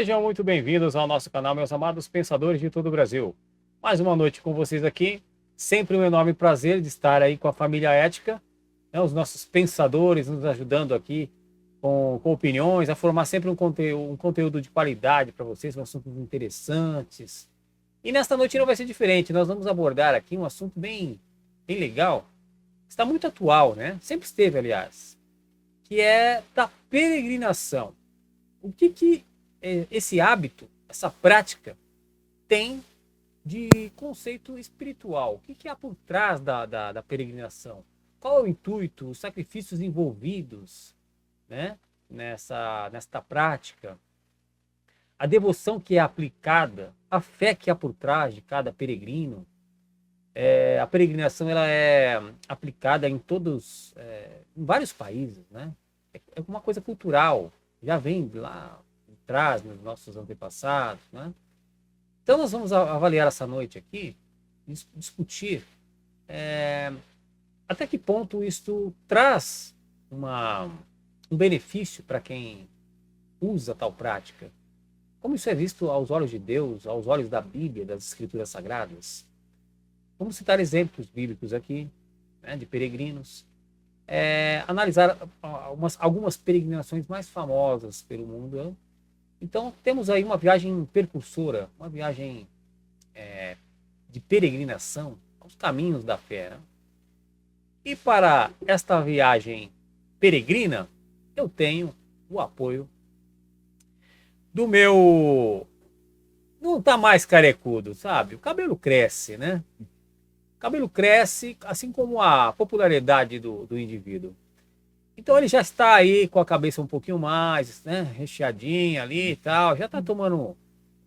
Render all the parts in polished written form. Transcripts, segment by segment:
Sejam muito bem-vindos ao nosso canal, meus amados pensadores de todo o Brasil. Mais uma noite com vocês aqui. Sempre um enorme prazer de estar aí com a família Ética, né, os nossos pensadores nos ajudando aqui com opiniões, a formar sempre um conteúdo de qualidade para vocês, com assuntos interessantes. E nesta noite não vai ser diferente. Nós vamos abordar aqui um assunto bem legal. Está muito atual, né? Sempre esteve, aliás. Que é da peregrinação. O que esse hábito, essa prática, tem de conceito espiritual? O que há por trás da peregrinação? Qual é o intuito, os sacrifícios envolvidos, né, nesta prática? A devoção que é aplicada, a fé que há por trás de cada peregrino. A peregrinação ela é aplicada em em vários países, né? É uma coisa cultural, já vem lá atrás nos nossos antepassados, né? Então nós vamos avaliar essa noite aqui, discutir até que ponto isto traz um benefício para quem usa tal prática. Como isso é visto aos olhos de Deus, aos olhos da Bíblia, das Escrituras Sagradas. Vamos citar exemplos bíblicos aqui, né, de peregrinos. Analisar algumas peregrinações mais famosas pelo mundo, né? Então, temos aí uma viagem percursora, uma viagem de peregrinação aos caminhos da fé, né? E para esta viagem peregrina, eu tenho o apoio do meu... Não tá mais carecudo, sabe? O cabelo cresce, né? O cabelo cresce, assim como a popularidade do indivíduo. Então ele já está aí com a cabeça um pouquinho mais, né, recheadinha ali e tal, já está tomando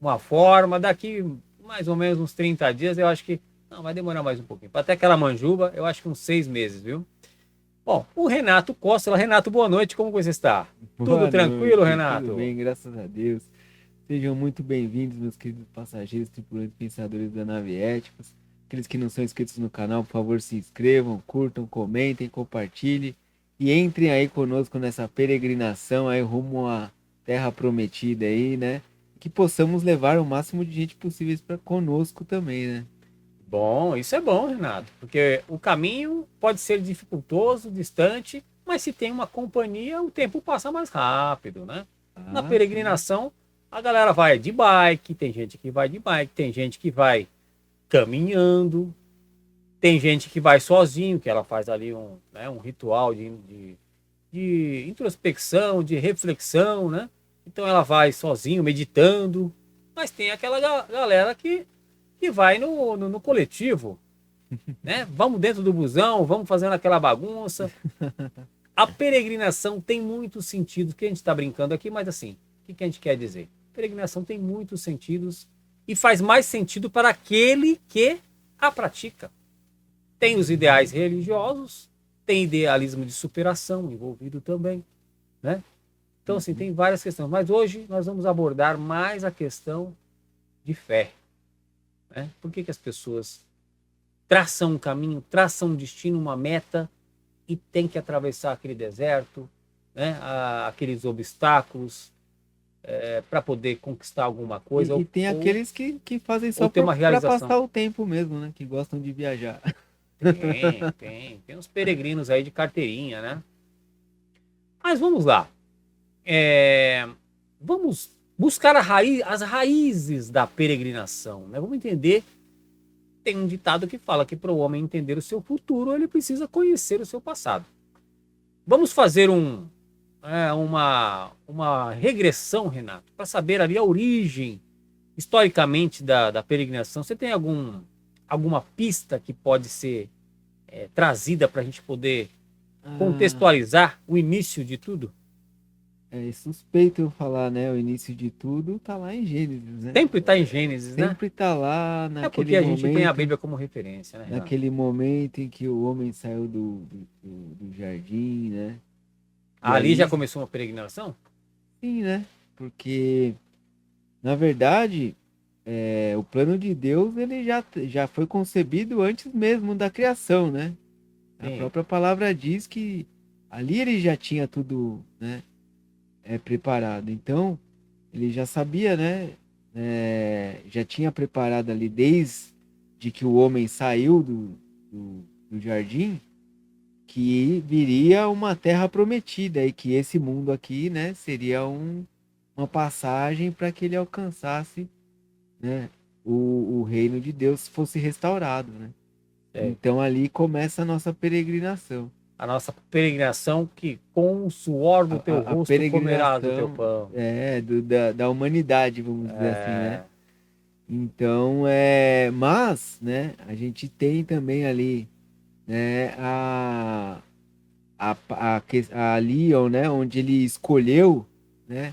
uma forma. Daqui mais ou menos uns 30 dias, eu acho que não vai demorar mais um pouquinho. Para até aquela manjuba, eu acho que uns 6 meses, viu? Bom, o Renato Costa. Renato, boa noite, como você está? Tudo Boa tranquilo, noite, tudo Renato? bem, graças a Deus. Sejam muito bem-vindos, meus queridos passageiros, tripulantes, pensadores da nave Éticos. Aqueles que não são inscritos no canal, por favor, se inscrevam, curtam, comentem, compartilhem e entrem aí conosco nessa peregrinação aí rumo à Terra Prometida aí, né? Que possamos levar o máximo de gente possível para conosco também, né? Bom, isso é bom, Renato, porque o caminho pode ser dificultoso, distante, mas se tem uma companhia, o tempo passa mais rápido, né? Na Ah, sim. peregrinação, a galera vai de bike, tem gente que vai de bike, tem gente que vai caminhando, tem gente que vai sozinho, que ela faz ali um ritual de introspecção, de reflexão, né? Então ela vai sozinho, meditando, mas tem aquela galera que vai no coletivo, né? Vamos dentro do busão, vamos fazendo aquela bagunça. A peregrinação tem muitos sentidos, que a gente está brincando aqui, mas assim, o que a gente quer dizer? Peregrinação tem muitos sentidos e faz mais sentido para aquele que a pratica. Tem os ideais religiosos, tem idealismo de superação envolvido também, né? Então, assim, Uhum. tem várias questões. Mas hoje nós vamos abordar mais a questão de fé, né? Por que as pessoas traçam um caminho, traçam um destino, uma meta e tem que atravessar aquele deserto, né? Aqueles obstáculos para poder conquistar alguma coisa E tem aqueles que fazem ou só ter uma para realização. passar o tempo mesmo, né? Que gostam de viajar. Tem uns peregrinos aí de carteirinha, né? Mas vamos lá. Vamos buscar as raízes da peregrinação, né? Vamos entender. Tem um ditado que fala que para o homem entender o seu futuro, ele precisa conhecer o seu passado. Vamos fazer uma regressão, Renato, para saber ali a origem, historicamente, da peregrinação. Você tem alguma pista que pode ser trazida para a gente poder Ah, contextualizar o início de tudo? é suspeito eu falar, né? O início de tudo tá lá em Gênesis, né? Sempre está em Gênesis, né? Sempre tá lá É porque a gente tem a momento, Bíblia como referência, né, Renato? naquele momento em que o homem saiu do jardim, né? E Ali já ali, começou uma peregrinação? sim, né? Porque, na verdade, o plano de Deus ele já foi concebido antes mesmo da criação, né? A Sim. própria palavra diz que ali ele já tinha tudo, né? Preparado. Então, ele já sabia, né? Já tinha preparado ali desde que o homem saiu do jardim, que viria uma terra prometida e que esse mundo aqui, né, seria uma passagem para que ele alcançasse, né, o reino de Deus fosse restaurado, né? É, Então ali começa a nossa peregrinação. a nossa peregrinação que com o suor do teu A rosto comerás do teu peregrinação pão. da humanidade, vamos dizer assim, né? É, Então, mas, né, a gente tem também ali, né, a Leon, né, onde ele escolheu, né,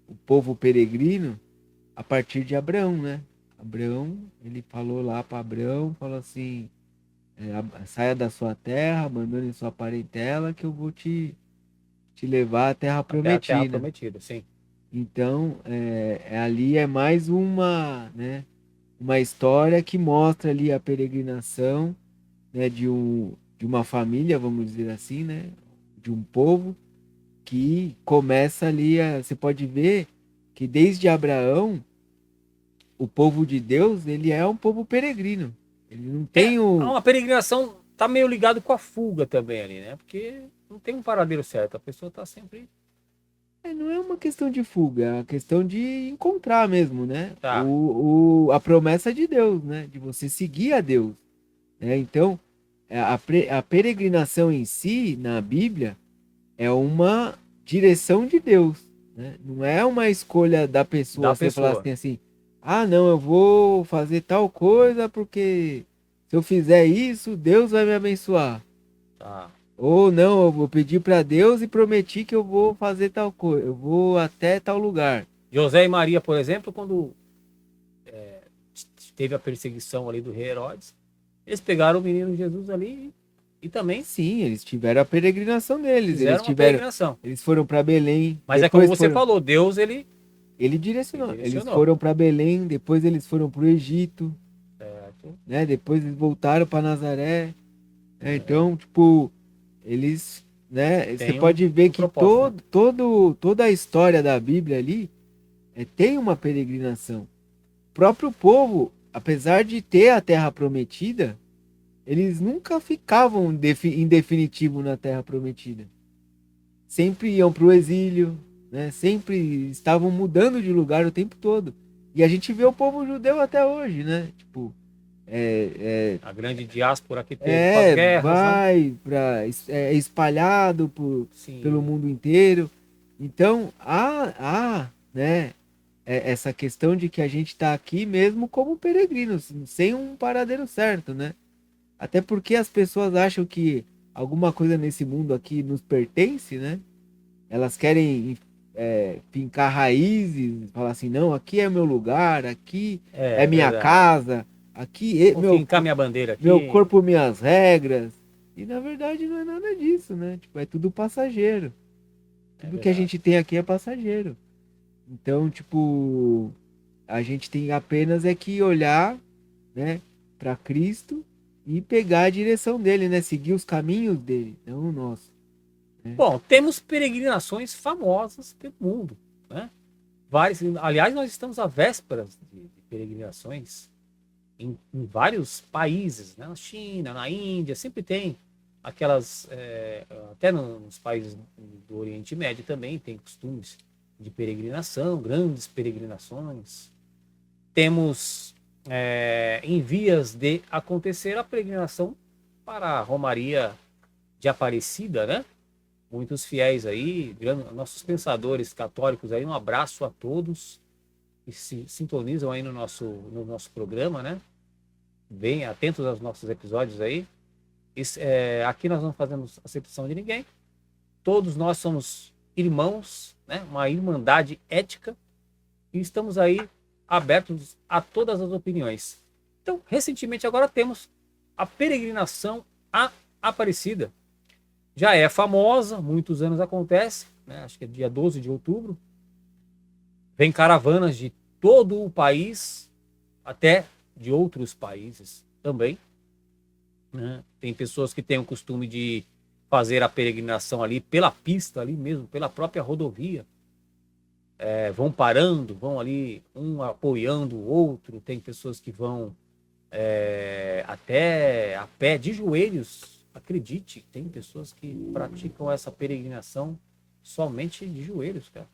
o povo peregrino a partir de Abraão, né? Abraão, ele falou lá para Abraão, falou assim, saia da sua terra, abandone sua parentela, que eu vou te levar à terra até a terra prometida. prometida, sim. Então, ali é mais uma história que mostra ali a peregrinação, né, de uma família, vamos dizer assim, né, de um povo que começa ali, você pode ver que desde Abraão, o povo de Deus, ele é um povo peregrino. Ele não É, tem o... uma peregrinação tá meio ligado com a fuga também ali, né? Porque não tem um paradeiro certo, a pessoa tá sempre. Não é uma questão de fuga, é uma questão de encontrar mesmo, né? Tá, A promessa de Deus, né? De você seguir a Deus. Né? Então, a peregrinação em si, na Bíblia, é uma direção de Deus. Né? Não é uma escolha da pessoa, da você falar pessoa. assim, ah, não, eu vou fazer tal coisa porque se eu fizer isso, Deus vai me abençoar. Tá. Ou não, eu vou pedir para Deus e prometi que eu vou fazer tal coisa, eu vou até tal lugar. José e Maria, por exemplo, quando teve a perseguição ali do rei Herodes, eles pegaram o menino Jesus ali e também Sim, eles tiveram a peregrinação deles, fizeram uma peregrinação. eles foram para Belém, Mas é como depois você foram, falou, Deus ele ele direcionou, eles direcionou. foram para Belém, depois eles foram para o Egito, Certo? né? Depois eles voltaram para Nazaré. Então, tipo, eles, né? Você Tem pode ver um que propósito, né? toda a história da Bíblia ali tem uma peregrinação. O próprio povo, apesar de ter a Terra Prometida, eles nunca ficavam em definitivo na Terra Prometida. Sempre iam para o exílio, né? Sempre estavam mudando de lugar o tempo todo. E a gente vê o povo judeu até hoje, né? Tipo, A grande diáspora que teve com as guerras, né? vai para espalhado pelo Sim, mundo inteiro. Então, né, essa questão de que a gente está aqui mesmo como peregrinos, sem um paradeiro certo, né? Até porque as pessoas acham que alguma coisa nesse mundo aqui nos pertence, né? Elas querem fincar raízes, falar assim, não, aqui é meu lugar, aqui é minha verdade. casa, aqui é Vou fincar minha bandeira meu aqui. corpo, minhas regras. E na verdade não é nada disso, né? Tipo, é tudo passageiro. É Tudo que a verdade. gente tem aqui é passageiro. Então, tipo, a gente tem apenas que olhar, né, para Cristo e pegar a direção dele, né? Seguir os caminhos dele, não o nosso. Né? Bom, temos peregrinações famosas pelo mundo, né? Vários, aliás, nós estamos à vésperas de peregrinações em vários países, né? Na China, na Índia, sempre tem aquelas, até nos países do Oriente Médio também tem costumes de peregrinação, grandes peregrinações. Temos em vias de acontecer a peregrinação para a Romaria de Aparecida, né? Muitos fiéis aí, nossos pensadores católicos aí, um abraço a todos que se sintonizam aí no nosso programa, né? Bem atentos aos nossos episódios aí. Aqui nós não fazemos acepção de ninguém. Todos nós somos irmãos, né? Uma irmandade ética e estamos aí abertos a todas as opiniões. Então, recentemente agora temos a peregrinação à Aparecida. Já é famosa, muitos anos acontece, né? Acho que é dia 12 de outubro. Vem caravanas de todo o país, até de outros países também. Né? Tem pessoas que têm o costume de fazer a peregrinação ali pela pista, ali mesmo, pela própria rodovia. vão parando, vão ali, um apoiando o outro, tem pessoas que vão até a pé, de joelhos, acredite, tem pessoas que praticam essa peregrinação somente de joelhos, cara.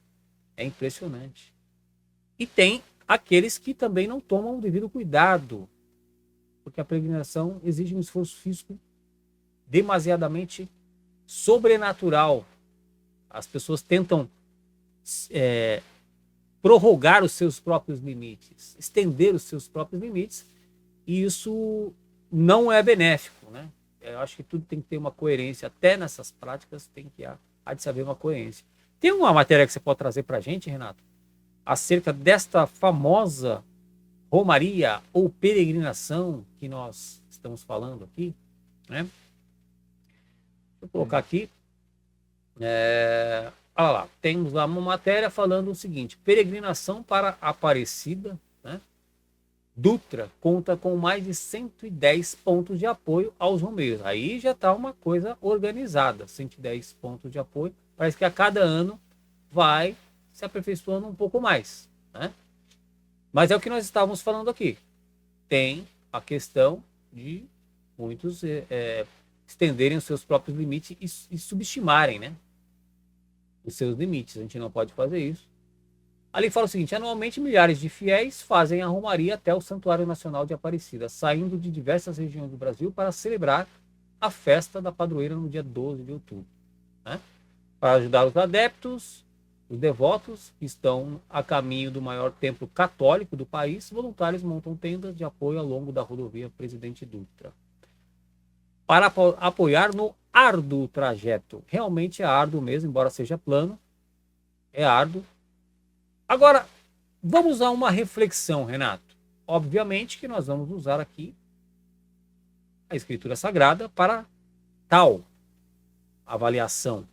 É impressionante. E tem aqueles que também não tomam o devido cuidado, porque a peregrinação exige um esforço físico demasiadamente sobrenatural. As pessoas tentam prorrogar os seus próprios limites, estender os seus próprios limites, e isso não é benéfico, né? Eu acho que tudo tem que ter uma coerência, até nessas práticas tem que há de saber uma coerência. Tem uma matéria que você pode trazer para a gente, Renato, acerca desta famosa romaria ou peregrinação que nós estamos falando aqui, né? Vou colocar aqui. Olha lá, temos lá uma matéria falando o seguinte: peregrinação para Aparecida, né? Dutra conta com mais de 110 pontos de apoio aos romeiros. Aí já está uma coisa organizada, 110 pontos de apoio. Parece que a cada ano vai se aperfeiçoando um pouco mais, né? Mas é o que nós estávamos falando aqui. Tem a questão de muitos estenderem os seus próprios limites e subestimarem, né, os seus limites. A gente não pode fazer isso. Ali fala o seguinte: anualmente milhares de fiéis fazem a romaria até o Santuário Nacional de Aparecida, saindo de diversas regiões do Brasil para celebrar a festa da padroeira no dia 12 de outubro. Né? Para ajudar os adeptos, os devotos que estão a caminho do maior templo católico do país, voluntários montam tendas de apoio ao longo da rodovia Presidente Dutra, para apoiar no árduo trajeto. Realmente é árduo mesmo, embora seja plano, é árduo. Agora, vamos a uma reflexão, Renato. Obviamente que nós vamos usar aqui a Escritura Sagrada para tal avaliação.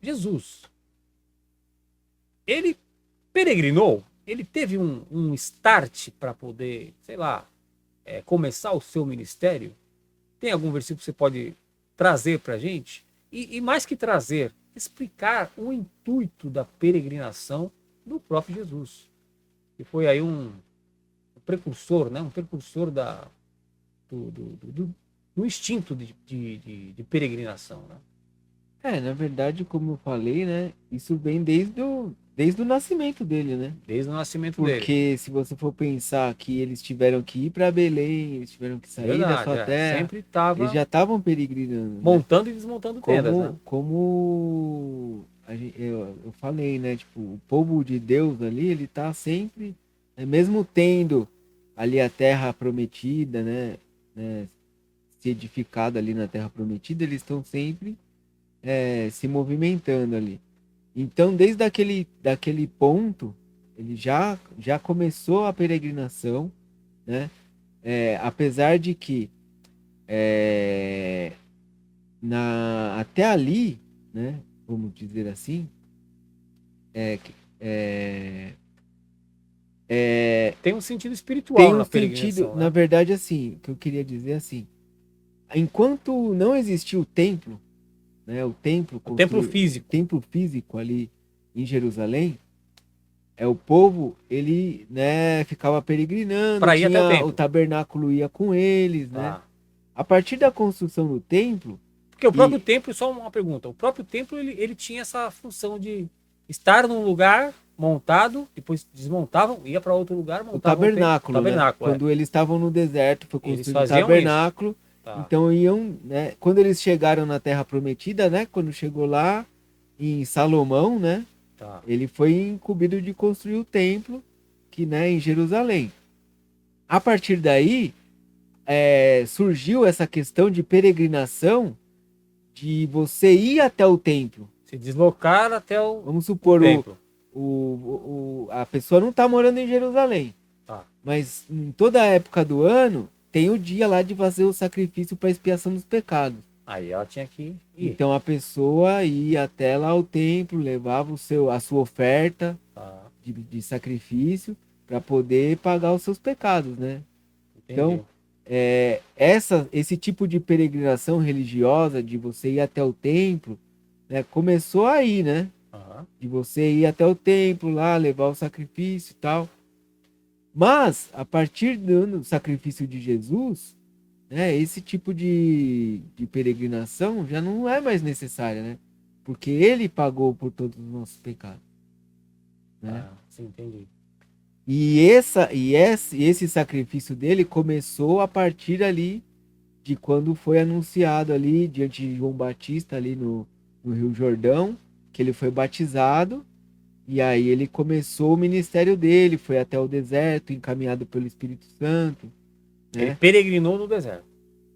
Jesus, ele peregrinou, ele teve um start para poder, sei lá, começar o seu ministério? Tem algum versículo que você pode trazer para a gente? E mais que trazer, explicar o intuito da peregrinação do próprio Jesus, que foi aí um precursor, né? Um precursor do instinto de peregrinação, né? Na verdade, como eu falei, né? Isso vem desde o nascimento dele, né? Desde o nascimento dele. Porque se você for pensar que eles tiveram que ir para Belém, eles tiveram que sair da sua terra, sempre estava eles já estavam peregrinando, né? montando e desmontando tendas, né? Como eu falei, né? Tipo, o povo de Deus ali, ele tá sempre, mesmo tendo ali a terra prometida, né? Se edificada ali na terra prometida, eles estão sempre se movimentando ali. Então, desde daquele ponto, ele já começou a peregrinação, né? Apesar de que até ali, né? Vamos dizer assim, tem um sentido espiritual tem um na sentido, peregrinação, né? na verdade, assim, que eu queria dizer assim, enquanto não existiu o templo, né? O templo físico ali em Jerusalém, o povo, ele, né, ficava peregrinando, Pra ir até o tinha templo. o tabernáculo ia com eles, né? A partir da construção do templo, porque o próprio templo, só uma pergunta, o próprio templo ele tinha essa função de estar num lugar montado, depois desmontavam, ia para outro lugar, montavam o tabernáculo, né? Quando eles estavam no deserto, foi Eles construído o faziam tabernáculo. Tá. Então iam, né? Quando eles chegaram na Terra Prometida, né? Quando chegou lá em Salomão, né? Tá. Ele foi incumbido de construir o templo, que, né, em Jerusalém. A partir daí, surgiu essa questão de peregrinação, de você ir até o templo. Se deslocar até o Vamos supor, o templo. A pessoa não está morando em Jerusalém. Tá. Mas em toda a época do ano, tem o dia lá de fazer o sacrifício para expiação dos pecados. Aí ela tinha que ir. Então a pessoa ia até lá ao templo, levava a sua oferta de sacrifício para poder pagar os seus pecados, né? Entendi. Então, esse tipo de peregrinação religiosa, de você ir até o templo, né? Começou aí, né? Aham. De você ir até o templo lá, levar o sacrifício e tal. Mas, a partir do sacrifício de Jesus, né, esse tipo de peregrinação já não é mais necessária, né? Porque ele pagou por todos os nossos pecados, né? Ah, sim, entendi. E esse sacrifício dele começou a partir ali de quando foi anunciado ali diante de João Batista ali no Rio Jordão, que ele foi batizado, e aí ele começou o ministério dele, foi até o deserto, encaminhado pelo Espírito Santo, Ele né? peregrinou no deserto.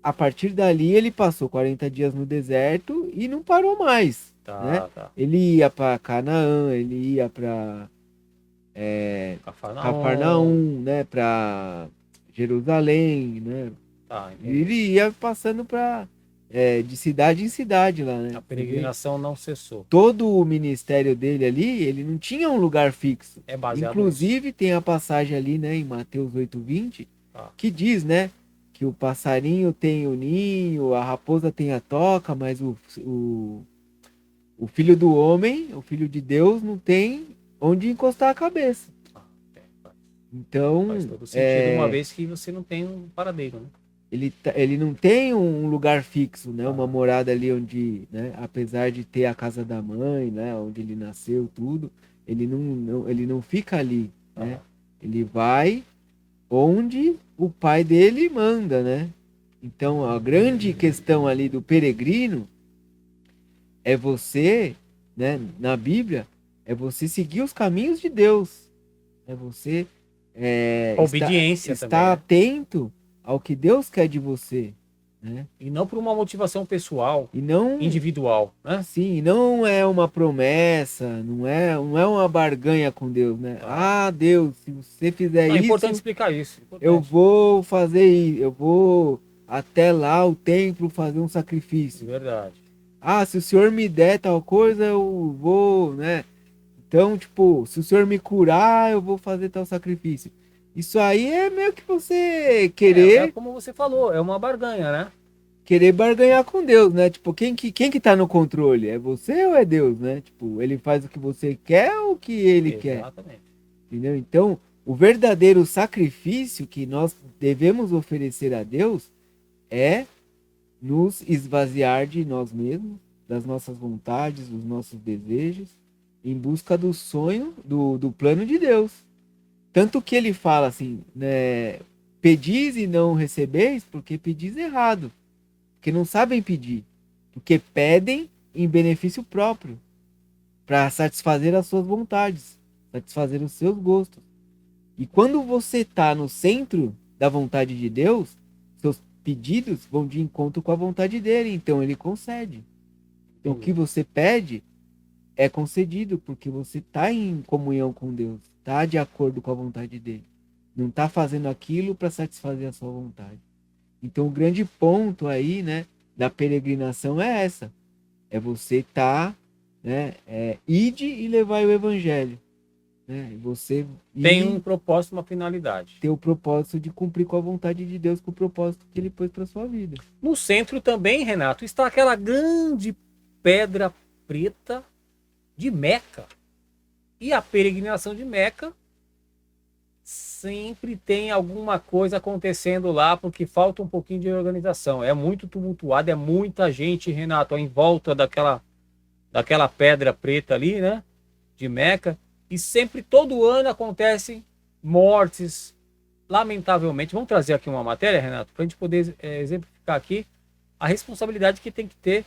A partir dali ele passou 40 dias no deserto e não parou mais, né? Tá, tá. Ele ia para Canaã, ele ia para Cafarnaum. Cafarnaum, né? Para Jerusalém, né? Tá, E entendi. ele ia passando de cidade em cidade lá, né? A Você vê, peregrinação não cessou. todo o ministério dele ali, ele não tinha um lugar fixo. É baseado nisso. Inclusive tem a passagem ali, né, em Mateus 8:20, Tá. que diz, né, que o passarinho tem o ninho, a raposa tem a toca, mas o filho do homem, o filho de Deus, não tem onde encostar a cabeça. Ah, faz Então, faz todo sentido, uma vez que você não tem um paradeiro, né? ele não tem um lugar fixo, né? Uma Ah, morada ali onde, né? Apesar de ter a casa da mãe, né? Onde ele nasceu, tudo, ele não fica ali, né? ah, Ele vai onde o pai dele manda, né? Então, a grande questão ali do peregrino é você, né? Na Bíblia, é você seguir os caminhos de Deus, é você obediência também, estar né? atento ao que Deus quer de você, né? E não por uma motivação pessoal, E não, individual, né? sim, não é uma promessa, não é uma barganha com Deus, né? Tá. Ah, Deus, se você fizer Não, é importante isso, explicar isso. eu Importante. vou fazer isso, eu vou até lá o templo fazer um De sacrifício. verdade. Ah, se o Senhor me der tal coisa, eu vou, né? Então, tipo, se o Senhor me curar, eu vou fazer tal sacrifício. Isso aí é meio que você É querer como você falou, é uma barganha, né? querer barganhar com Deus, né? Tipo, quem que tá no controle? É você ou é Deus, né? Tipo, ele faz o que você quer ou o que ele quer, Exatamente. entendeu? Então, o verdadeiro sacrifício que nós devemos oferecer a Deus é nos esvaziar de nós mesmos, das nossas vontades, dos nossos desejos, em busca do sonho, do plano de Deus. Tanto que ele fala assim, né? Pedis e não recebeis, porque pedis errado, porque não sabem pedir, porque pedem em benefício próprio, para satisfazer as suas vontades, satisfazer os seus gostos. E quando você está no centro da vontade de Deus, seus pedidos vão de encontro com a vontade dele, então ele concede. Então o que Entendi. você pede é concedido, porque você está em comunhão com Deus, está de acordo com a vontade dele. Não está fazendo aquilo para satisfazer a sua vontade. Então o grande ponto aí, né, da peregrinação é essa. É você né, ide e levar o evangelho, né? Você Tem um ir propósito, uma finalidade. ter o propósito de cumprir com a vontade de Deus, com o propósito que ele pôs para sua vida. No centro também, Renato, está aquela grande pedra preta de Meca. E a peregrinação de Meca sempre tem alguma coisa acontecendo lá, porque falta um pouquinho de organização. É muito tumultuado, é muita gente, Renato, em volta daquela pedra preta ali, né? De Meca. E sempre, todo ano, acontecem mortes, lamentavelmente. Vamos trazer aqui uma matéria, Renato, para a gente poder exemplificar aqui a responsabilidade que tem que ter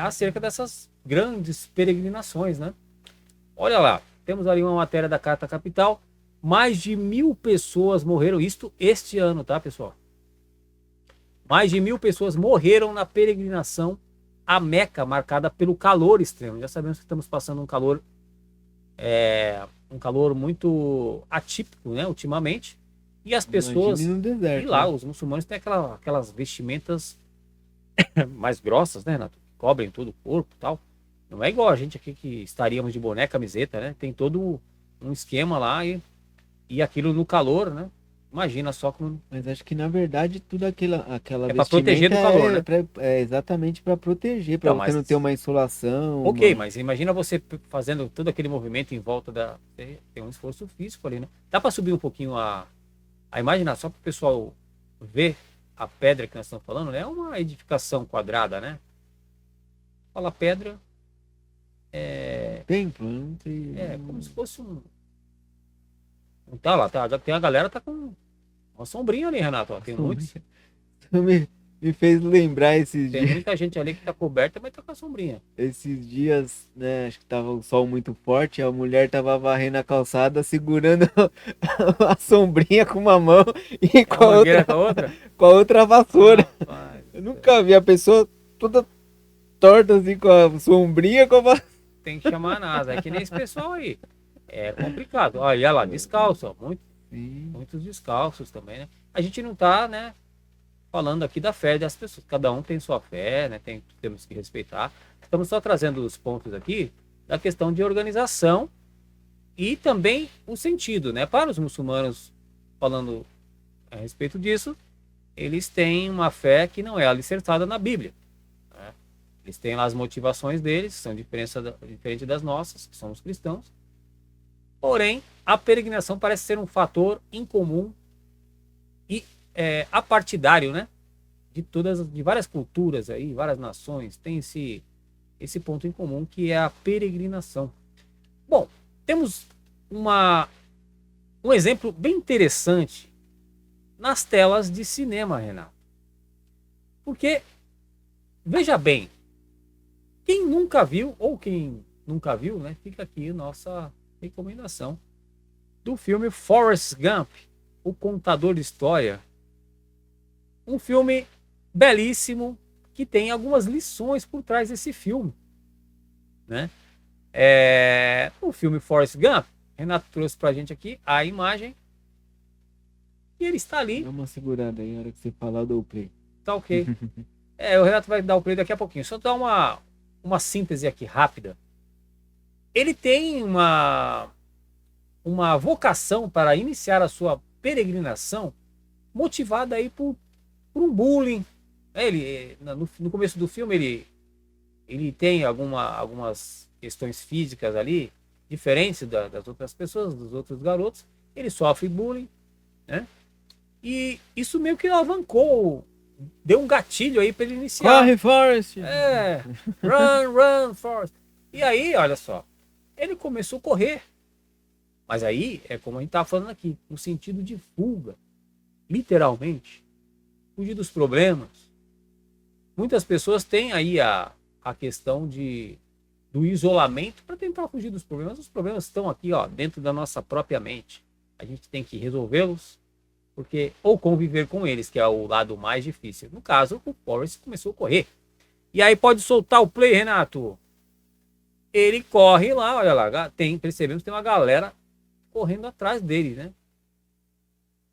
acerca dessas grandes peregrinações, né? Olha lá, temos ali uma matéria da Carta Capital. Mais de 1.000 pessoas morreram, isto este ano, tá, pessoal? Mais de 1.000 pessoas morreram na peregrinação a Meca, marcada pelo calor extremo. Já sabemos que estamos passando um calor muito atípico, né, ultimamente. E as Imagine pessoas, no e deserto, lá, né? os muçulmanos têm aquelas vestimentas mais grossas, né, Renato? Cobrem todo o corpo e tal. Não é igual a gente aqui que estaríamos de boné, camiseta, né? Tem todo um esquema lá e aquilo no calor, né? Imagina só como Mas acho que na verdade tudo aquela é para proteger do vestimenta calor, né? é exatamente para proteger, para Então, você não ter uma insolação, ok, mas imagina você fazendo todo aquele movimento em volta da. Tem um esforço físico ali, né? Dá para subir um pouquinho a imagem, né? Só para o pessoal ver a pedra que nós estamos falando, né? É uma edificação quadrada, né? Fala pedra, é, templo, eu não sei. é como se fosse um. Tá lá, tá. Já tem a galera tá com uma sombrinha ali, Renato. Ó, tem muitos. Me fez lembrar esses Tem dias, muita gente ali que tá coberta, mas tá com a sombrinha. esses dias, né? Acho que tava o sol muito forte, a mulher tava varrendo a calçada, segurando a sombrinha com uma mão e É uma mangueira com a outra? com a outra vassoura. Rapaz, Eu nunca vi a pessoa toda torta assim com a sombrinha com a vassoura. tem que chamar a NASA. É que nem esse pessoal aí. É complicado. Olha lá, descalço, ó. Sim. Muitos descalços também, né? A gente não tá, né, falando aqui da fé das pessoas. Cada um tem sua fé, né? Temos que respeitar. Estamos só trazendo os pontos aqui da questão de organização e também o sentido, né? Para os muçulmanos, falando a respeito disso, eles têm uma fé que não é alicerçada na Bíblia, né? Eles têm lá as motivações deles, que são diferentes das nossas, que somos cristãos. Porém, a peregrinação parece ser um fator incomum e apartidário, né? De várias culturas aí, várias nações, tem esse ponto em comum que é a peregrinação. Bom, temos um exemplo bem interessante nas telas de cinema, Renato. Porque, veja bem, quem nunca viu, ou quem nunca viu, né? Fica aqui nossa recomendação do filme Forrest Gump, o contador de história. Um filme belíssimo que tem algumas lições por trás desse filme, né? O filme Forrest Gump, Renato trouxe pra gente aqui a imagem e ele está ali, Dá uma segurada aí, na hora que você falar, eu dou o play. tá ok. O Renato vai dar o play daqui a pouquinho. Só dar uma síntese aqui rápida. Ele tem uma vocação para iniciar a sua peregrinação motivada aí por um bullying. No começo do filme ele tem algumas questões físicas ali diferentes das outras pessoas, dos outros garotos. Ele sofre bullying, né? E isso meio que alavancou, deu um gatilho aí para ele iniciar. Corre, Forrest! Run, Forrest. E aí, olha só, ele começou a correr. Mas aí, é como a gente estava falando aqui, no sentido de fuga. Literalmente. Fugir dos problemas. Muitas pessoas têm aí a questão do isolamento para tentar fugir dos problemas. Os problemas estão aqui, ó, dentro da nossa própria mente. A gente tem que resolvê-los, ou conviver com eles, que é o lado mais difícil. No caso, o Forrest começou a correr. E aí pode soltar o play, Renato. Ele corre lá, olha lá, percebemos que tem uma galera correndo atrás dele, né?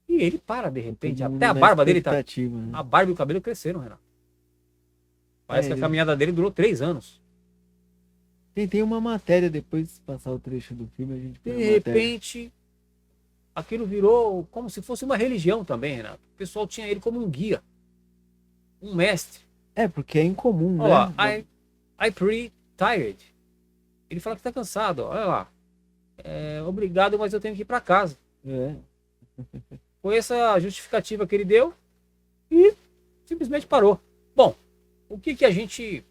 E ele para de repente, Todo mundo até a na barba dele tá. expectativa, né? A barba e o cabelo cresceram, Renato. Parece que a ele- caminhada dele durou 3 anos. Tem uma matéria, depois de passar o trecho do filme, a gente põe De a matéria. repente, aquilo virou como se fosse uma religião também, Renato. O pessoal tinha ele como um guia, um mestre. É, porque é incomum, Olha né? lá, I pretty tired. Ele fala que tá cansado, ó. Olha lá. Obrigado, mas eu tenho que ir para casa. É. Foi essa a justificativa que ele deu e simplesmente parou. Bom, o que a gente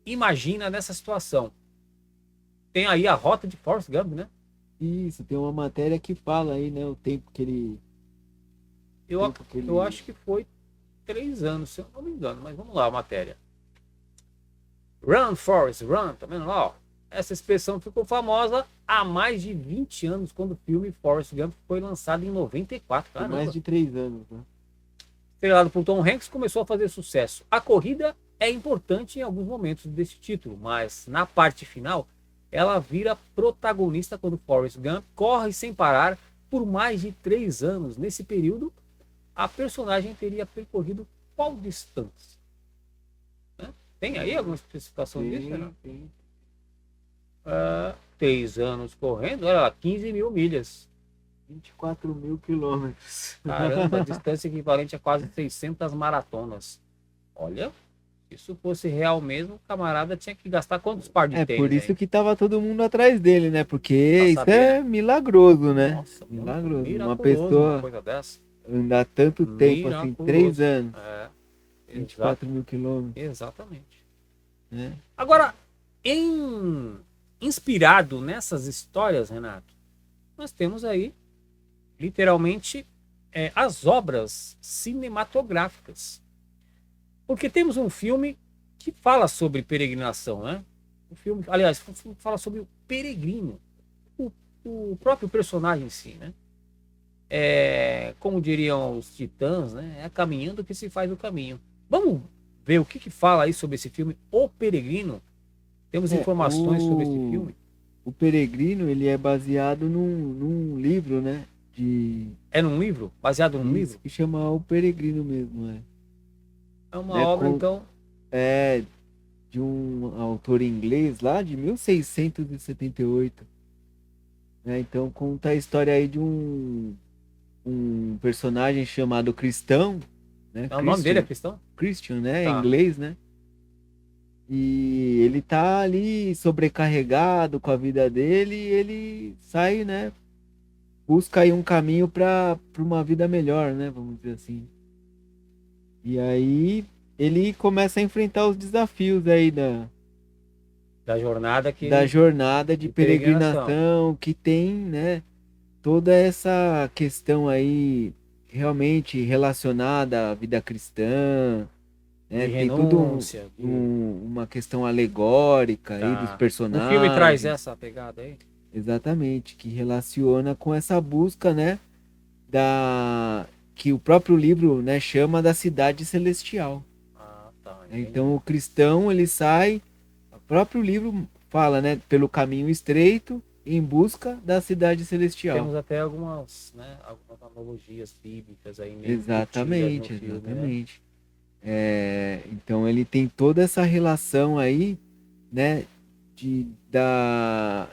imagina nessa situação? Tem aí a rota de Forrest Gump, né? Isso, tem uma matéria que fala aí, né? O tempo que ele. Eu acho que foi 3 anos, se eu não me engano. Mas vamos lá, a matéria. Run, Forrest, run. Tá vendo lá, ó? Essa expressão ficou famosa há mais de 20 anos, quando o filme Forrest Gump foi lançado em 94. Tem Caramba. mais de 3 anos, né? Estrelado por Tom Hanks, começou a fazer sucesso. A corrida é importante em alguns momentos desse título, mas na parte final, ela vira protagonista quando Forrest Gump corre sem parar por mais de 3 anos. Nesse período, a personagem teria percorrido qual distância? Né? Tem aí alguma especificação disso? Né? Tem. 3 anos correndo, olha lá, 15 mil milhas. 24 mil quilômetros. Caramba, distância equivalente a quase 600 maratonas. Olha, se isso fosse real mesmo, o camarada tinha que gastar quantos par de É por tênis, isso hein? que tava todo mundo atrás dele, né? Porque Pra isso saber, é né? milagroso, né? Nossa, muito Milagroso. Uma miraculoso uma pessoa coisa dessa. andar tanto tempo, assim, 3 Miraculoso. anos, É, 24 mil quilômetros, exatamente. né? Agora, inspirado nessas histórias, Renato, nós temos aí, literalmente, as obras cinematográficas. Porque temos um filme que fala sobre peregrinação, né? O filme, aliás, o filme fala sobre o peregrino, o, o próprio personagem em si, né? Como diriam os titãs, né? É caminhando que se faz o caminho. Vamos ver o que fala aí sobre esse filme, O Peregrino. Temos É, informações sobre esse filme. o Peregrino, ele é baseado num livro, né? É num livro? Baseado num Isso, livro? que chama O Peregrino mesmo, É uma né? obra, então. É de um autor inglês lá de 1678, né? Então conta a história aí de um personagem chamado Cristão, né? O nome dele é Christian, cristão? Christian, né? Em Tá. inglês, né? E ele tá ali sobrecarregado com a vida dele e ele sai, né? Busca aí um caminho para uma vida melhor, né? Vamos dizer assim. E aí ele começa a enfrentar os desafios aí Da jornada que da ele. jornada de De peregrinação. peregrinação que tem, né? Toda essa questão aí realmente relacionada à vida cristã, De né? Tem tudo renúncia. uma questão alegórica aí dos Tá. O filme traz personagens, essa pegada aí? exatamente, que relaciona com essa busca, né? Da que o próprio livro, né, chama da cidade celestial. Ah, tá. Então Entendi. o cristão ele sai, o próprio livro fala, né, pelo caminho estreito em busca da cidade celestial. Temos até algumas, né, algumas analogias bíblicas aí meio embutidas no Exatamente, filme, né? exatamente. Então ele tem toda essa relação aí, né, de, da,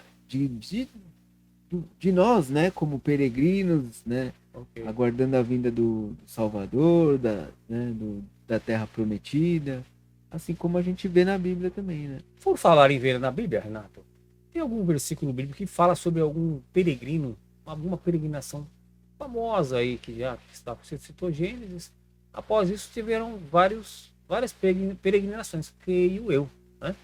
de nós, né, como peregrinos, né, Ok. aguardando a vinda do Salvador, né, da Terra Prometida, assim como a gente vê na Bíblia também, né? Por falar em ver na Bíblia, Renato, tem algum versículo bíblico que fala sobre algum peregrino, alguma peregrinação famosa aí que já está, você citou Gênesis. Após isso tiveram várias peregrinações, creio eu, né?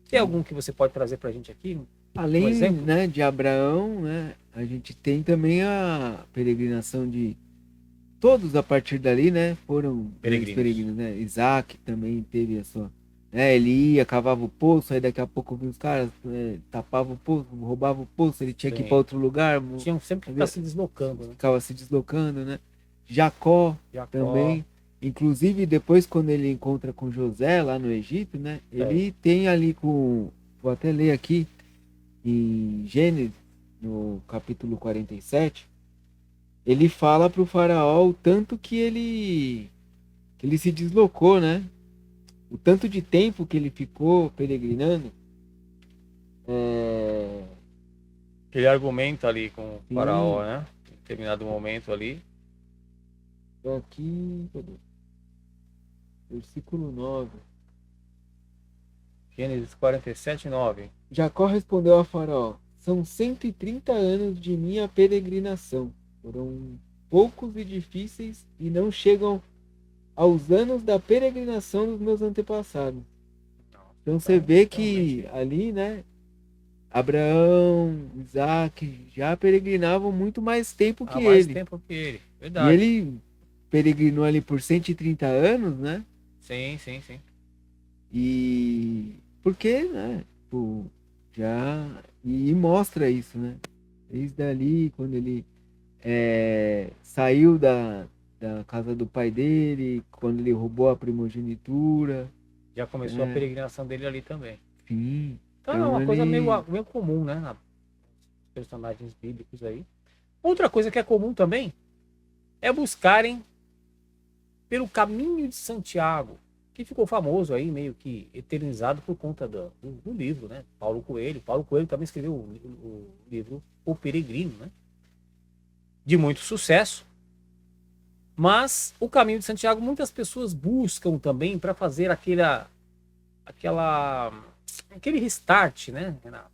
Tem algum que você pode trazer para a gente aqui? Um Além, exemplo? né, de Abraão, né, a gente tem também a peregrinação de todos a partir dali, né, foram grandes Peregrinos. peregrinos, né? Isaac também teve a sua, né, ele ia, cavava o poço, aí daqui a pouco vinha os caras, tapava o poço, roubava o poço, ele tinha que ir para Sim. outro lugar, Tinham sempre que estar se deslocando, né? ficava se deslocando, né? Jacó Jacó, também, inclusive depois quando ele encontra com José lá no Egito, né, é, ele tem ali vou até ler aqui, em Gênesis, no capítulo 47, ele fala para o faraó o tanto que ele se deslocou, né? O tanto de tempo que ele ficou peregrinando. É... ele argumenta ali com o faraó, Sim, né? Em determinado momento ali. aqui, cadê? Versículo 9. Gênesis 47:9. Jacó respondeu a Faraó: São 130 anos de minha peregrinação. Foram poucos e difíceis e não chegam aos anos da peregrinação dos meus antepassados. Então você Então, vê que realmente, ali, né, Abraão, Isaac já peregrinavam muito mais tempo há que mais ele. tempo que ele. E Verdade. ele peregrinou ali por 130 anos, né? Sim, sim, sim. E porque, né? Pô, já e mostra isso, né? Desde ali, quando ele saiu da casa do pai dele, quando ele roubou a primogenitura, Já começou a né? peregrinação dele ali também. Enfim, Então é então uma coisa ele meio comum, né? Nos personagens bíblicos aí. Outra coisa que é comum também é buscarem pelo caminho de Santiago, que ficou famoso aí, meio que eternizado por conta do livro, né? Paulo Coelho. Paulo Coelho também escreveu o livro O Peregrino, né? de muito sucesso, mas o Caminho de Santiago muitas pessoas buscam também para fazer aquele restart, né, Renato?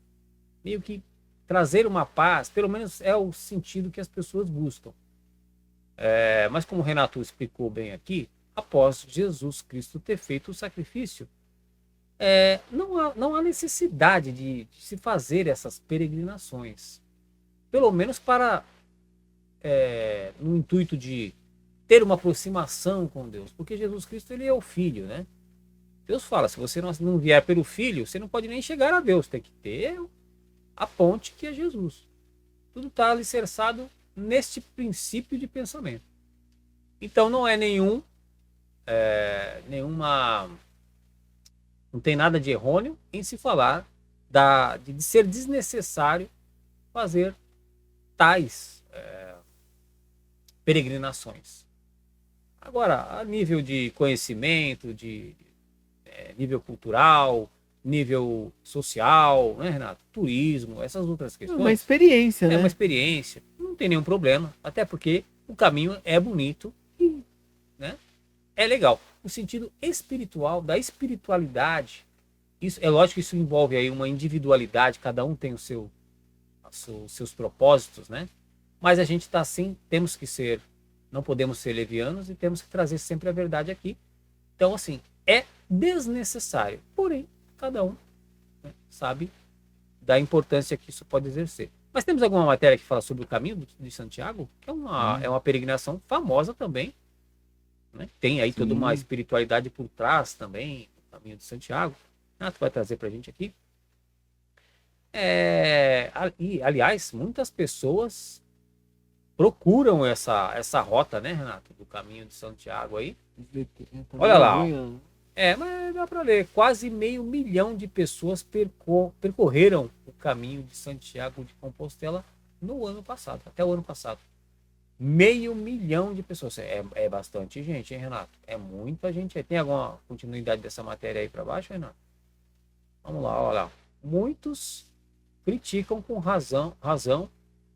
Meio que trazer uma paz, pelo menos é o sentido que as pessoas buscam. Mas como o Renato explicou bem aqui, após Jesus Cristo ter feito o sacrifício, não há necessidade de se fazer essas peregrinações. Pelo menos no intuito de ter uma aproximação com Deus. Porque Jesus Cristo, ele é o Filho, né? Deus fala, se você não vier pelo Filho, você não pode nem chegar a Deus. Tem que ter a ponte que é Jesus. Tudo está alicerçado neste princípio de pensamento. Então não é não tem nada de errôneo em se falar de ser desnecessário fazer tais peregrinações. Agora, a nível de conhecimento, nível cultural, nível social, né, Renato? Turismo, essas outras questões. Uma experiência, né? É uma experiência, não tem nenhum problema, até porque o caminho é bonito e, né, é legal. No sentido espiritual, da espiritualidade, isso, é lógico que isso envolve aí uma individualidade, cada um tem os seus propósitos, né? Mas a gente está assim, não podemos ser levianos e temos que trazer sempre a verdade aqui. Então, assim, é desnecessário, porém, cada um, né, sabe da importância que isso pode exercer. Mas temos alguma matéria que fala sobre o Caminho de Santiago, que é uma peregrinação famosa também, né? Tem aí toda uma espiritualidade por trás também, o Caminho de Santiago. Tu vai trazer para a gente aqui. Aliás, muitas pessoas procuram essa rota, né, Renato, do Caminho de Santiago aí. Olha lá, ó. Mas dá para ler. Quase 500 mil de pessoas percorreram o Caminho de Santiago de Compostela no ano passado, até o ano passado. 500 mil de pessoas. É bastante gente, hein, Renato? É muita gente. Tem alguma continuidade dessa matéria aí para baixo, Renato? Vamos lá, olha lá. Muitos criticam com razão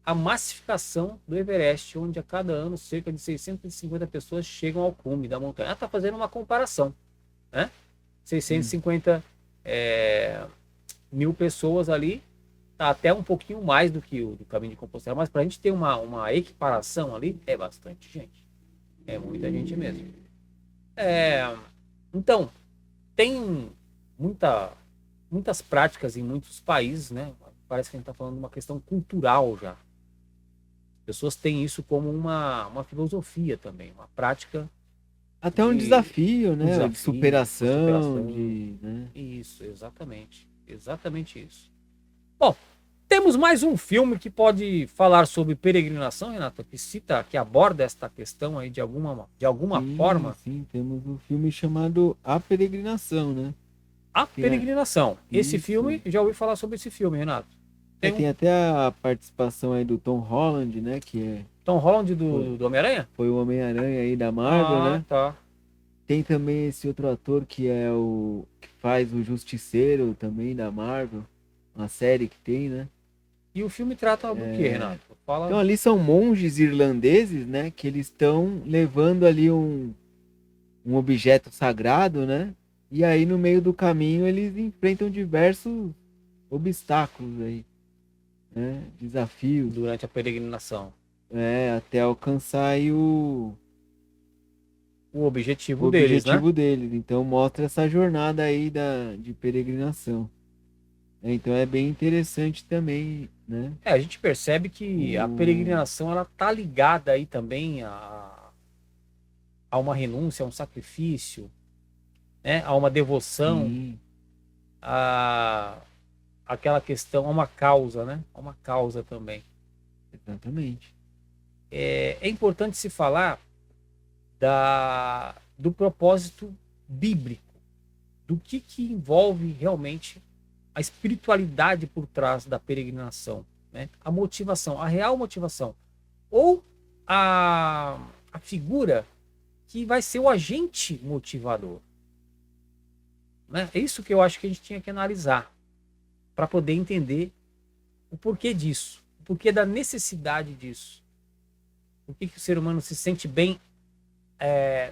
a massificação do Everest, onde a cada ano cerca de 650 pessoas chegam ao cume da montanha. Está fazendo uma comparação, né? 650 mil pessoas ali, tá até um pouquinho mais do que o do Caminho de Compostela, mas para a gente ter uma equiparação ali, é bastante gente. É muita gente mesmo. Então, tem muitas práticas em muitos países, né? Parece que a gente está falando de uma questão cultural já. As pessoas têm isso como uma filosofia também, uma prática. Até um desafio, né? desafio, de superação. Né? Isso, exatamente. Exatamente isso. Bom, temos mais um filme que pode falar sobre peregrinação, Renato, que aborda esta questão aí de alguma forma. Sim, temos um filme chamado A Peregrinação, né? A Peregrinação. Esse Isso. filme, já ouvi falar sobre esse filme, Renato. Tem até a participação aí do Tom Holland, né? Que é Tom Holland do Homem-Aranha? Foi o Homem-Aranha aí da Marvel, né? Tá. Tem também esse outro ator que é que faz o Justiceiro também da Marvel, uma série que tem, né? E o filme trata do que, Renato? Fala. Então ali são monges irlandeses, né? Que eles estão levando ali um objeto sagrado, né? E aí no meio do caminho eles enfrentam diversos obstáculos aí, né? Desafios. Durante a peregrinação. Até alcançar aí o objetivo deles, né? Então mostra essa jornada aí de peregrinação. Então é bem interessante também, né? A gente percebe que a peregrinação ela tá ligada aí também a uma renúncia, a um sacrifício, né? A uma devoção, a aquela questão, a uma causa, né? A uma causa também. Exatamente. É importante se falar do propósito bíblico, do que envolve realmente a espiritualidade por trás da peregrinação, né? A motivação, a real motivação, ou a figura que vai ser o agente motivador, né? É isso que eu acho que a gente tinha que analisar para poder entender o porquê disso, o porquê da necessidade disso. Por que o ser humano se sente bem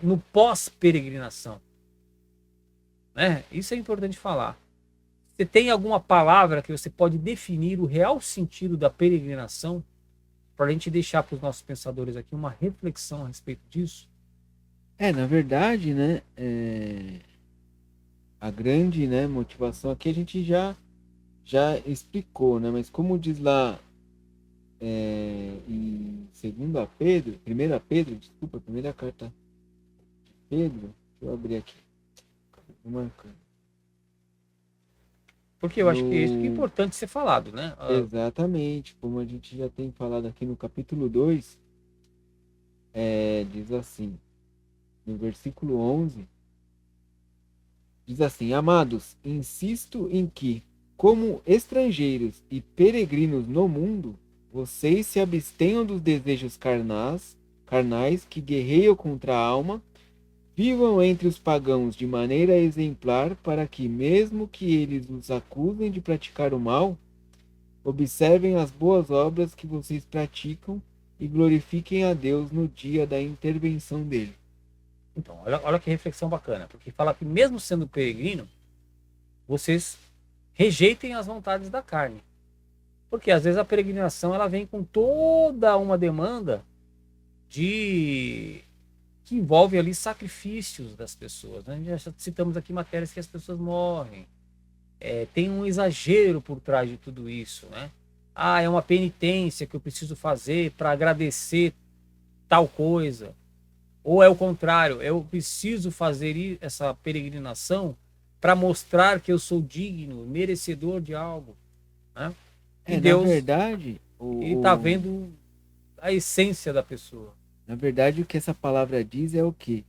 no pós-peregrinação? Né? Isso é importante falar. Você tem alguma palavra que você pode definir o real sentido da peregrinação? Para a gente deixar para os nossos pensadores aqui uma reflexão a respeito disso. Na verdade, né, a grande, né, motivação aqui a gente já explicou, né, mas como diz lá em 2 Pedro, 1 Pedro, desculpa, primeira carta de Pedro, deixa eu abrir aqui, vou marcando. Porque eu acho que isso que é importante ser falado, né? Exatamente, como a gente já tem falado aqui no capítulo 2, diz assim, no versículo 11, diz assim: Amados, insisto em que, como estrangeiros e peregrinos no mundo, vocês se abstenham dos desejos carnais que guerreiam contra a alma, vivam entre os pagãos de maneira exemplar, para que, mesmo que eles os acusem de praticar o mal, observem as boas obras que vocês praticam e glorifiquem a Deus no dia da intervenção dele. Então, olha que reflexão bacana, porque fala que mesmo sendo peregrino, vocês rejeitem as vontades da carne. Porque às vezes a peregrinação ela vem com toda uma demanda que envolve ali sacrifícios das pessoas. Né? Já citamos aqui matérias que as pessoas morrem. Tem um exagero por trás de tudo isso. Né? É uma penitência que eu preciso fazer para agradecer tal coisa. Ou é o contrário, eu preciso fazer essa peregrinação para mostrar que eu sou digno, merecedor de algo. Né? E Deus, na verdade, ele está vendo a essência da pessoa. Na verdade, o que essa palavra diz é o quê?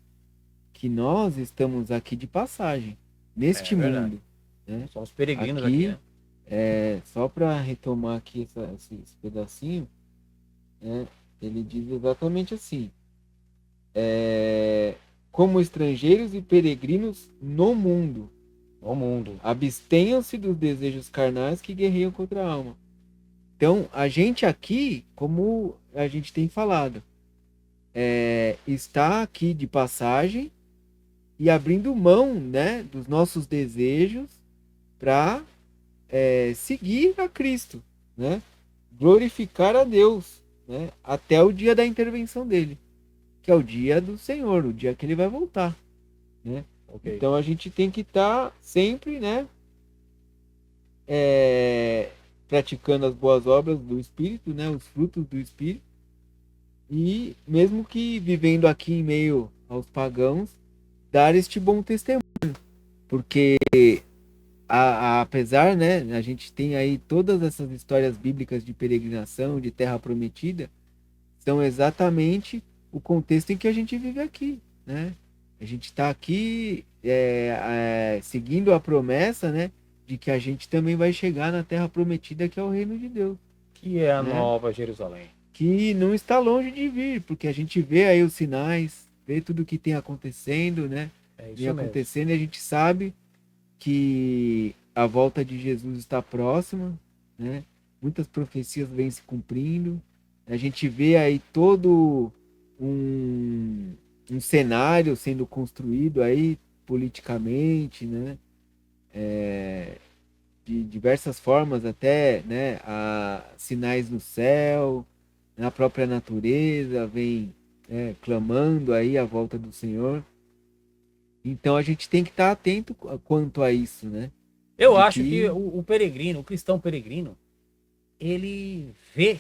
Que nós estamos aqui de passagem, neste mundo. Né? Somos peregrinos aqui, né? Só para retomar aqui esse pedacinho, ele diz exatamente assim: como estrangeiros e peregrinos no mundo. Abstenham-se dos desejos carnais que guerreiam contra a alma. Então, a gente aqui, como a gente tem falado, está aqui de passagem e abrindo mão, né, dos nossos desejos para seguir a Cristo, né? Glorificar a Deus, né? Até o dia da intervenção dele, que é o dia do Senhor, o dia que ele vai voltar, né? Okay. Então a gente tem que estar sempre, né, praticando as boas obras do Espírito, né, os frutos do Espírito, e mesmo que vivendo aqui em meio aos pagãos, dar este bom testemunho, porque apesar, né, a gente tem aí todas essas histórias bíblicas de peregrinação, de terra prometida, são exatamente o contexto em que a gente vive aqui, né? A gente está aqui seguindo a promessa, né, de que a gente também vai chegar na terra prometida, que é o reino de Deus. Que é a Nova Jerusalém. Que não está longe de vir, porque a gente vê aí os sinais, vê tudo que tem acontecendo, né? Vem acontecendo, e a gente sabe que a volta de Jesus está próxima, né? Muitas profecias vêm se cumprindo. A gente vê aí todo um cenário sendo construído aí politicamente, né? De diversas formas, até, né, sinais no céu, na própria natureza, vem clamando aí a volta do Senhor. Então a gente tem que estar atento quanto a isso, né? Eu acho que o peregrino, o cristão peregrino, ele vê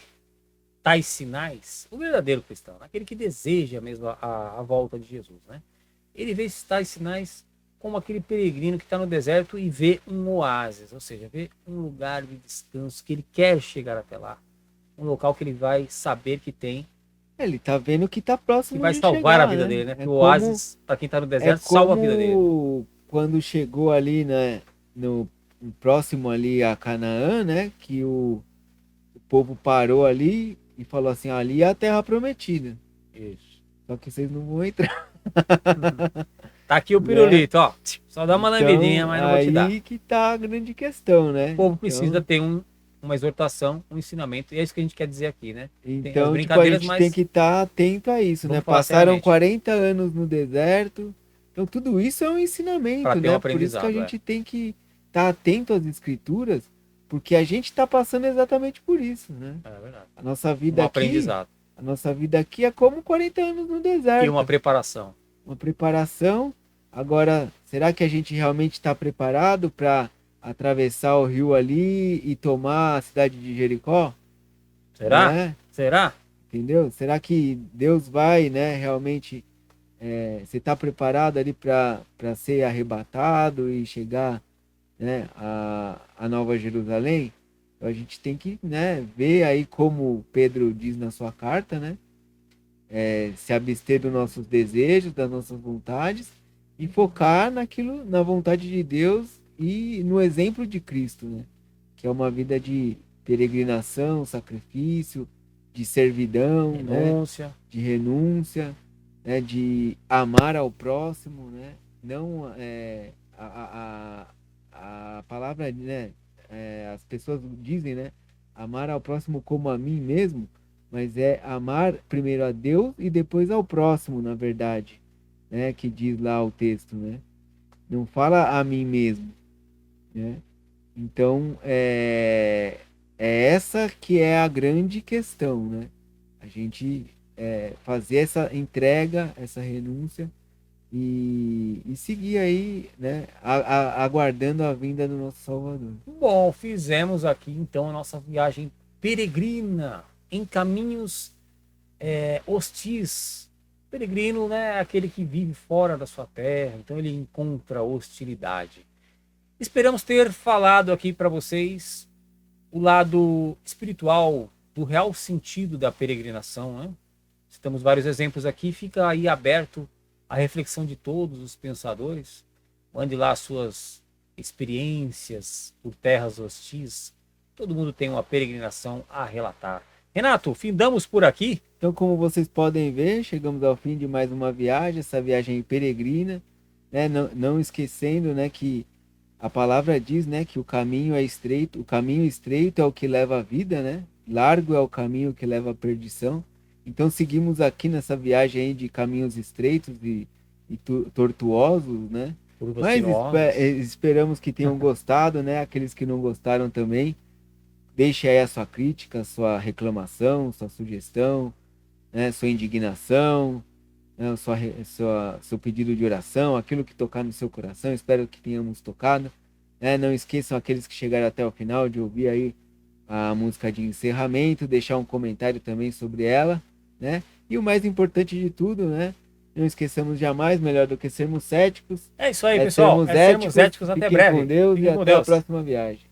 tais sinais, o verdadeiro cristão, aquele que deseja mesmo a volta de Jesus, né? Ele vê esses tais sinais como aquele peregrino que está no deserto e vê um oásis, ou seja, vê um lugar de descanso que ele quer chegar até lá, um local que ele vai saber que tem. Ele tá vendo que tá próximo, que vai salvar a vida dele, né? Porque o oásis, para quem está no deserto, salva a vida dele. Quando chegou ali, né, no próximo ali a Canaã, né, que o povo parou ali e falou assim: ali é a terra prometida. Isso. Só que vocês não vão entrar. Tá aqui o pirulito, ó. Só dá uma lambidinha, mas não vou te dar. Aí que tá a grande questão, né? O povo precisa ter uma exortação, um ensinamento. E é isso que a gente quer dizer aqui, né? Tem as Então, tipo, a brincadeiras, gente mas tem que estar atento a isso, né? vamos falar Passaram seriamente. 40 anos no deserto, então tudo isso é um Para ensinamento, ter um né? Por isso que a aprendizado, gente tem que estar atento às escrituras, porque a gente está passando exatamente por isso, né? É verdade. A nossa Um vida aqui, aprendizado. a nossa vida aqui é como 40 anos no E deserto. uma preparação. Uma preparação. Agora, será que a gente realmente está preparado para atravessar o rio ali e tomar a cidade de Jericó? Será? Né? Será? Entendeu? Será que Deus vai, né, realmente, você está preparado ali para ser arrebatado e chegar, né, a Nova Jerusalém? Então, a gente tem que, né, ver aí como Pedro diz na sua carta, né, se abster dos nossos desejos, das nossas vontades e focar naquilo, na vontade de Deus e no exemplo de Cristo, né, que é uma vida de peregrinação, sacrifício, de servidão, né, Renúncia. de renúncia, né, de amar ao próximo, né? Não a palavra, né? As pessoas dizem, né? Amar ao próximo como a mim mesmo, mas é amar primeiro a Deus e depois ao próximo, na verdade, né? Que diz lá o texto, né? Não fala a mim mesmo, né? Então é essa que é a grande questão, né? A gente fazer essa entrega, essa renúncia e seguir aí, né? Aguardando a vinda do nosso Salvador. Bom, fizemos aqui então a nossa viagem peregrina em caminhos hostis. Peregrino, né, é aquele que vive fora da sua terra, então ele encontra hostilidade. Esperamos ter falado aqui para vocês o lado espiritual do real sentido da peregrinação, né? Citamos vários exemplos aqui, fica aí aberto a reflexão de todos os pensadores. Mande lá suas experiências por terras hostis. Todo mundo tem uma peregrinação a relatar. Renato, findamos por aqui. Então, como vocês podem ver, chegamos ao fim de mais uma viagem, essa viagem peregrina, né? Não esquecendo, né, que a palavra diz, né, que o caminho estreito é o que leva à vida, né? Largo é o caminho que leva à perdição. Então seguimos aqui nessa viagem aí de caminhos estreitos e tortuosos, né? Mas esperamos que tenham gostado, né? Aqueles que não gostaram também, deixe aí a sua crítica, sua reclamação, sua sugestão, né? Sua indignação, né? Seu pedido de oração, aquilo que tocar no seu coração. Espero que tenhamos tocado. Não esqueçam, aqueles que chegaram até o final, de ouvir aí a música de encerramento, deixar um comentário também sobre ela, né? E o mais importante de tudo, né? Não esqueçamos jamais, melhor do que sermos céticos. É isso aí, pessoal. Sermos éticos até Fiquem breve. com Deus Fiquem e com até a Deus. próxima viagem.